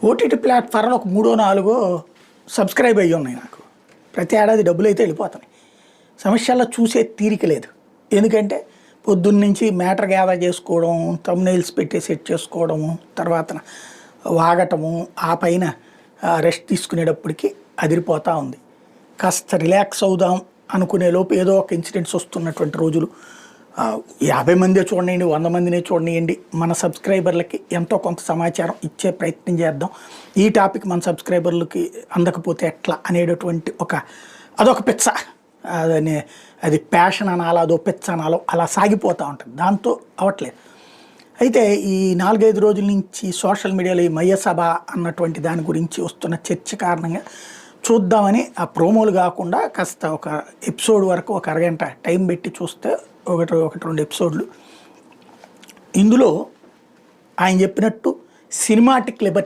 OTT ప్లాట్ఫామ్లో ఒక 3-4 subscribe అయ్యి ఉన్నాయి నాకు. ప్రతి ఏడాది డబ్బులు అయితే వెళ్ళిపోతున్నాయి. సమస్యల్లో చూసే తీరిక లేదు. ఎందుకంటే పొద్దున్నుంచి మ్యాటర్ గ్యాదర్ చేసుకోవడం, థంబ్నెయిల్స్ పెట్టి సెట్ చేసుకోవడము, తర్వాత వాగటము, ఆ పైన రెస్ట్ తీసుకునేటప్పటికి అదిరిపోతూ ఉంది. కాస్త రిలాక్స్ అవుదాం అనుకునే లోపు ఏదో ఒక ఇన్సిడెంట్స్ వస్తున్నటువంటి రోజులు. 50 మందే చూడండి, 100 మందినే చూడనియండి, మన సబ్స్క్రైబర్లకి ఎంతో కొంత సమాచారం ఇచ్చే ప్రయత్నం చేద్దాం. ఈ టాపిక్ మన సబ్స్క్రైబర్లకి అందకపోతే ఎట్లా అనేటటువంటి అదొక పిచ్చ, అది ప్యాషన్ అనాలో అదో పిచ్చ అనాలో అలా సాగిపోతూ ఉంటుంది. దాంతో అవ్వట్లేదు. అయితే ఈ 4-5 రోజుల నుంచి సోషల్ మీడియాలో ఈ మయ్యసభ అన్నటువంటి దాని గురించి వస్తున్న చర్చ కారణంగా చూద్దామని ఆ ప్రోమోలు కాకుండా కాస్త ఒక ఎపిసోడ్ వరకు ఒక అరగంట టైం పెట్టి చూస్తే ఒకటి 2 ఎపిసోడ్లు. ఇందులో ఆయన చెప్పినట్టు సినిమాటిక్ లిబర్టీ